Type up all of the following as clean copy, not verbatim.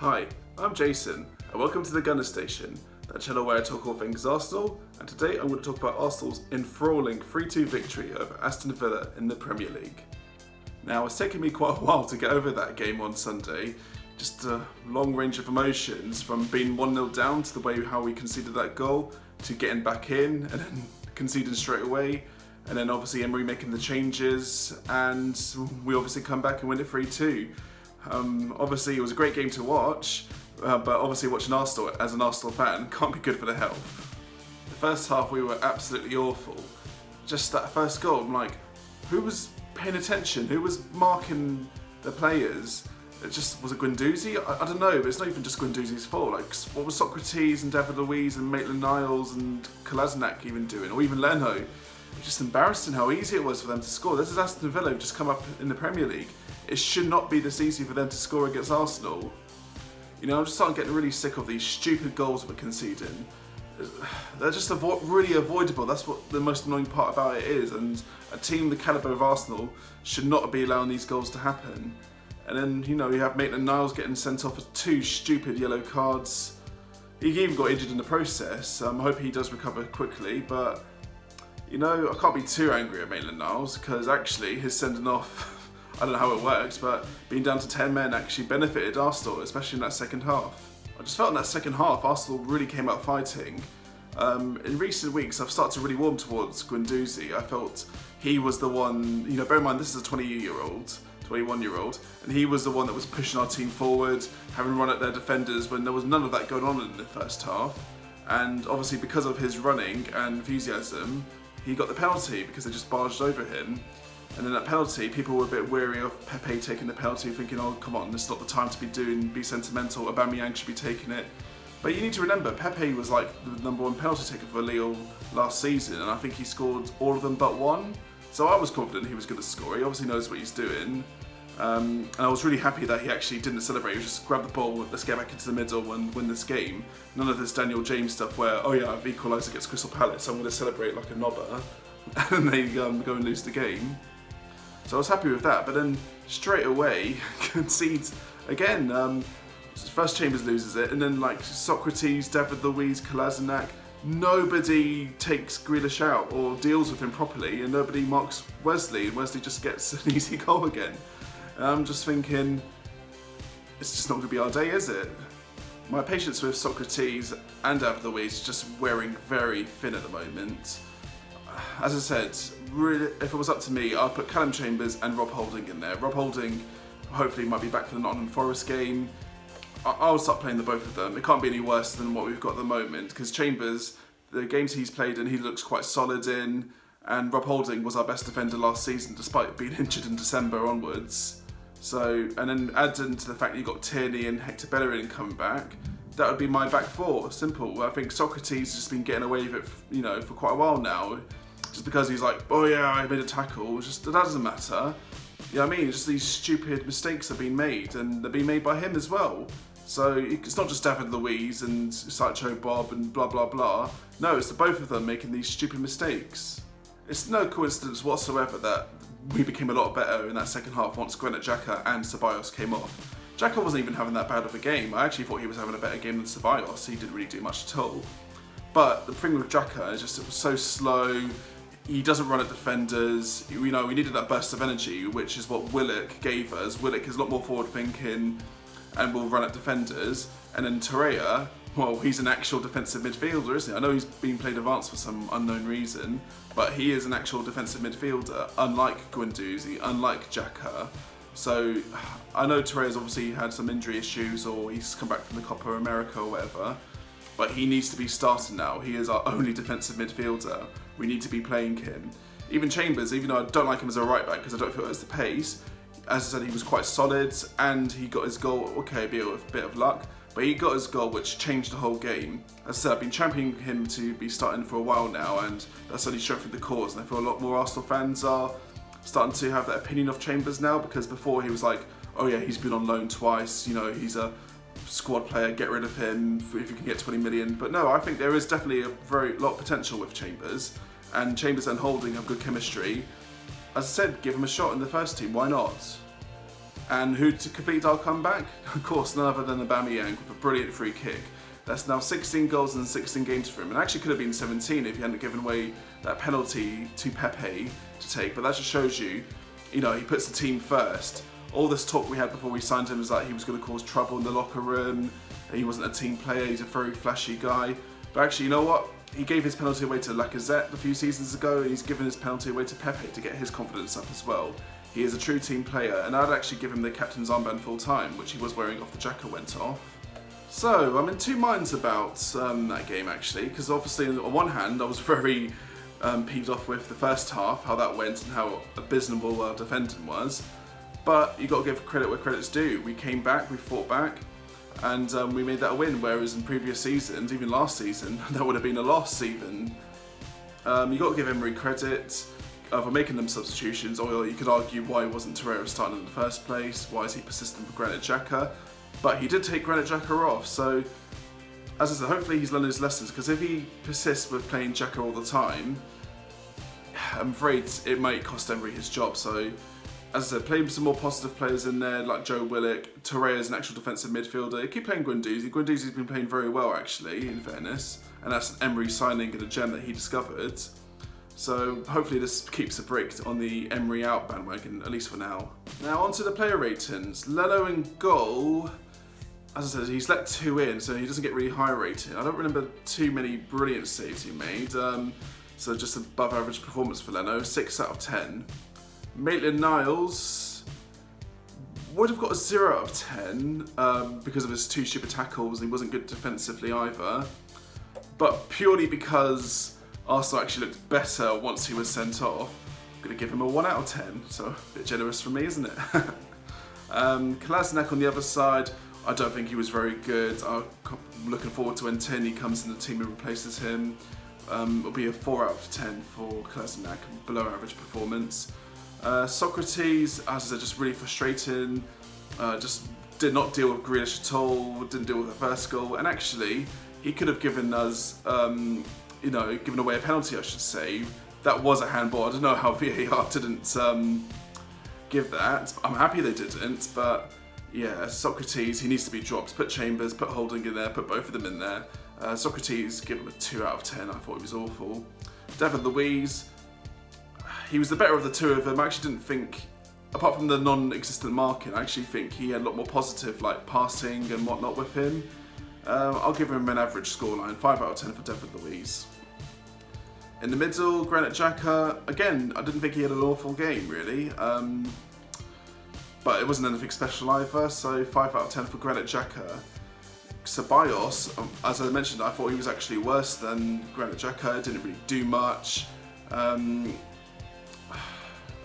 Hi, I'm Jason, and welcome to the Gunner Station, that channel where I talk all things Arsenal, and today I'm going to talk about Arsenal's enthralling 3-2 victory over Aston Villa in the Premier League. Now, it's taken me quite a while to get over that game on Sunday, just a long range of emotions from being 1-0 down to the way how we conceded that goal, to getting back in and then conceding straight away, and then obviously Emery making the changes, and we obviously come back and win it 3-2. Obviously it was a great game to watch, but obviously watching Arsenal as an Arsenal fan can't be good for the health. The first half we were absolutely awful. Just that first goal, I'm like, who was paying attention? Who was marking the players? It just was it Guendouzi? I don't know, but it's not even just Guendouzi's fault. Like, what was Socrates and David Luiz and Maitland-Niles and Kolasinac even doing, or even Leno? It's just embarrassing how easy it was for them to score. This is Aston Villa who've just come up in the Premier League. It should not be this easy for them to score against Arsenal. You know, I'm just starting getting really sick of these stupid goals we're conceding. They're just really avoidable. That's what the most annoying part about it is. And a team the calibre of Arsenal should not be allowing these goals to happen. And then, you know, you have Maitland-Niles getting sent off with 2 stupid yellow cards. He even got injured in the process. I hope he does recover quickly, but you know, I can't be too angry at Maitland-Niles because actually his sending off, I don't know how it works, but being down to 10 men actually benefited Arsenal, especially in that second half. I just felt in that second half, Arsenal really came out fighting. In recent weeks, I've started to really warm towards Guendouzi. I felt he was the one, you know, bear in mind this is a 20-year-old, 21-year-old, and he was the one that was pushing our team forward, having run at their defenders when there was none of that going on in the first half. And obviously because of his running and enthusiasm, he got the penalty because they just barged over him. And then that penalty, people were a bit wary of Pépé taking the penalty, thinking, oh come on, this is not the time to be sentimental, Aubameyang should be taking it. But you need to remember, Pépé was like the #1 penalty taker for Lille last season, and I think he scored all of them but one. So I was confident he was going to score. He obviously knows what he's doing. And I was really happy that he actually didn't celebrate. He was just grab the ball, let's get back into the middle and win this game. None of this Daniel James stuff where, oh yeah, I've equalised against Crystal Palace, so I'm going to celebrate like a knobber. And they go and lose the game. So I was happy with that, but then straight away concedes again. First Chambers loses it, and then like Socrates, David Luiz, Kolasinac, nobody takes Grealish out or deals with him properly, and nobody marks Wesley, and Wesley just gets an easy goal again. And I'm just thinking, it's just not going to be our day, is it? My patience with Socrates and David Luiz is just wearing very thin at the moment. As I said, really, if it was up to me, I'd put Callum Chambers and Rob Holding in there. Rob Holding hopefully might be back for the Nottingham Forest game. I'll start playing the both of them. It can't be any worse than what we've got at the moment, because Chambers, the games he's played in, he looks quite solid in, and Rob Holding was our best defender last season despite being injured in December onwards. So, and then add into the fact that you've got Tierney and Hector Bellerin coming back, that would be my back four, simple. I think Socrates has just been getting away with it, you know, for quite a while now. Just because he's like, oh yeah, I made a tackle, just that doesn't matter. You know what I mean? Just these stupid mistakes are being made, and they're being made by him as well. So it's not just David Luiz and Sideshow Bob and blah blah blah. No, it's the both of them making these stupid mistakes. It's no coincidence whatsoever that we became a lot better in that second half once Granit Xhaka and Ceballos came off. Xhaka wasn't even having that bad of a game. I actually thought he was having a better game than Ceballos. He didn't really do much at all. But the thing with Xhaka is just it was so slow. He doesn't run at defenders. You know, we needed that burst of energy, which is what Willock gave us. Willock is a lot more forward thinking and will run at defenders. And then Torreira, well, he's an actual defensive midfielder, isn't he? I know he's been played advanced for some unknown reason, but he is an actual defensive midfielder, unlike Guendouzi, unlike Xhaka. So I know Torreira's obviously had some injury issues, or he's come back from the Copa America or whatever, but he needs to be starting now. He is our only defensive midfielder. We need to be playing him. Even Chambers, even though I don't like him as a right back because I don't feel he has the pace, as I said, he was quite solid and he got his goal, okay, a bit of luck, but he got his goal which changed the whole game. As I said, I've been championing him to be starting for a while now, and that's only strengthened the cause, and I feel a lot more Arsenal fans are starting to have that opinion of Chambers now, because before he was like, oh yeah, he's been on loan twice, you know, he's a squad player, get rid of him if you can get 20 million. But no, I think there is definitely a lot of potential with Chambers, and Chambers and Holding have good chemistry. As I said, give him a shot in the first team, why not? And who to complete our comeback? Of course, none other than Aubameyang with a brilliant free kick. That's now 16 goals in 16 games for him, and actually could have been 17 if he hadn't given away that penalty to Pépé to take. But that just shows you, he puts the team first. All this talk we had before we signed him was that he was going to cause trouble in the locker room, he wasn't a team player, he's a very flashy guy. But actually, you know what? He gave his penalty away to Lacazette a few seasons ago, and he's given his penalty away to Pépé to get his confidence up as well. He is a true team player, and I'd actually give him the captain's armband full time, which he was wearing off the jacket went off. So, I'm in two minds about that game actually, because obviously on one hand I was very peeved off with the first half, how that went and how abysmal our defending was. But you got to give credit where credit's due. We came back, we fought back, and we made that a win, whereas in previous seasons, even last season, that would have been a loss even. You got to give Emery credit for making them substitutions, or you could argue why wasn't Torreira starting in the first place, why is he persistent with Granit Xhaka? But he did take Granit Xhaka off, so as I said, hopefully he's learned his lessons, because if he persists with playing Xhaka all the time, I'm afraid it might cost Emery his job. So as I said, play some more positive players in there, like Joe Willock. Torreira's an actual defensive midfielder. Keep playing Guendouzi. Guendouzi's been playing very well actually, in fairness, and that's an Emery signing and a gem that he discovered. So hopefully this keeps a break on the Emery out bandwagon, at least for now. Now on to the player ratings. Leno in goal, as I said, he's let 2 in, so he doesn't get really high rating. I don't remember too many brilliant saves he made, so just above average performance for Leno, 6 out of 10. Maitland-Niles would have got a 0 out of 10 because of his 2 stupid tackles. He wasn't good defensively either, but purely because Arsenal actually looked better once he was sent off. I'm going to give him a 1 out of 10, so a bit generous from me, isn't it? Kolasinac on the other side, I don't think he was very good. I'm looking forward to when Tierney comes in the team and replaces him. It'll be a 4 out of 10 for Kolasinac, below average performance. Socrates, as I said, just really frustrating. Just did not deal with Grealish at all, didn't deal with the first goal, and actually he could have given us given away a penalty, I should say. That was a handball. I don't know how VAR didn't give that. I'm happy they didn't, but yeah, Socrates, he needs to be dropped. Put Chambers, put Holding in there, put both of them in there. Socrates, give him a 2 out of 10. I thought he was awful. David Luiz, he was the better of the two of them. I actually didn't think, apart from the non-existent marking, I actually think he had a lot more positive, like passing and whatnot with him. I'll give him an average scoreline, 5 out of 10 for David Luiz. In the middle, Granit Xhaka, again, I didn't think he had an awful game really, but it wasn't anything special either, so 5 out of 10 for Granit Xhaka. Ceballos, as I mentioned, I thought he was actually worse than Granit Xhaka, didn't really do much.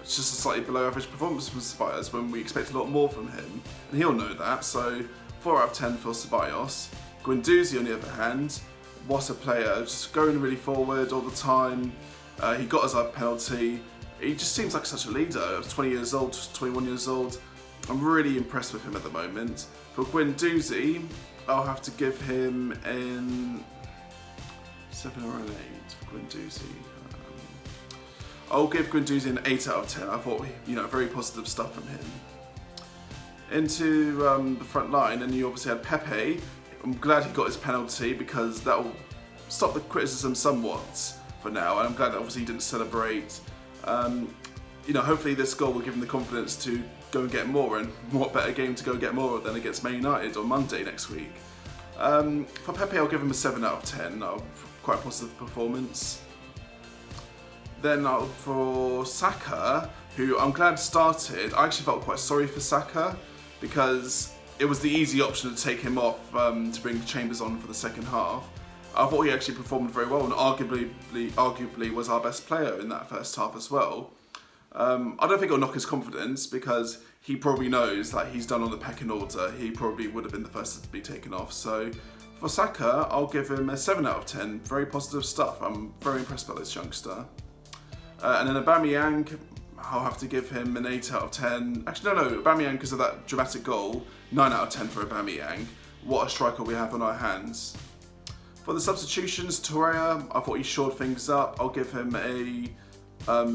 It's just a slightly below average performance from Ceballos when we expect a lot more from him, and he'll know that, so 4 out of 10 for Ceballos. Guendouzi, on the other hand, what a player, just going really forward all the time. He got us our penalty. He just seems like such a leader. 20 years old, 21 years old. I'm really impressed with him at the moment. For Guendouzi, I'll have to give him an 7 or an 8 for Guendouzi. I'll give Guendouzi an 8 out of 10. I thought, very positive stuff from him. Into the front line, and you obviously had Pépé. I'm glad he got his penalty because that will stop the criticism somewhat for now, and I'm glad that obviously he didn't celebrate. Hopefully this goal will give him the confidence to go and get more, and what better game to go and get more than against Man United on Monday next week. For Pépé, I'll give him a 7 out of 10. Quite a positive performance. Then for Saka, who I'm glad started, I actually felt quite sorry for Saka because it was the easy option to take him off to bring Chambers on for the second half. I thought he actually performed very well and arguably was our best player in that first half as well. I don't think it'll knock his confidence because he probably knows that he's done on the pecking order. He probably would have been the first to be taken off. So for Saka, I'll give him a 7 out of 10. Very positive stuff. I'm very impressed by this youngster. And then Aubameyang, I'll have to give him an 8 out of 10. Actually, no, Aubameyang, because of that dramatic goal, 9 out of 10 for Aubameyang. What a striker we have on our hands. For the substitutions, Torreira, I thought he shored things up. I'll give him a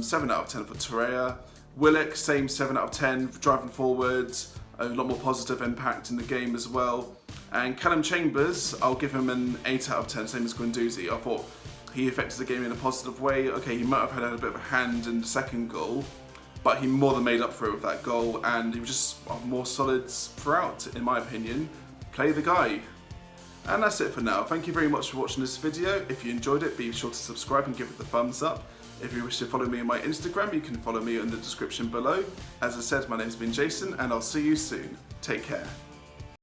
7 out of 10 for Torreira. Willock, same 7 out of 10 for driving forwards. a lot more positive impact in the game as well. And Callum Chambers, I'll give him an 8 out of 10, same as Guendouzi. I thought he affected the game in a positive way. Okay, he might have had a bit of a hand in the second goal, but he more than made up for it with that goal, and he was just more solid throughout, in my opinion. Play the guy. And that's it for now. Thank you very much for watching this video. If you enjoyed it, be sure to subscribe and give it the thumbs up. If you wish to follow me on my Instagram, you can follow me in the description below. As I said, my name's been Jason, and I'll see you soon. Take care.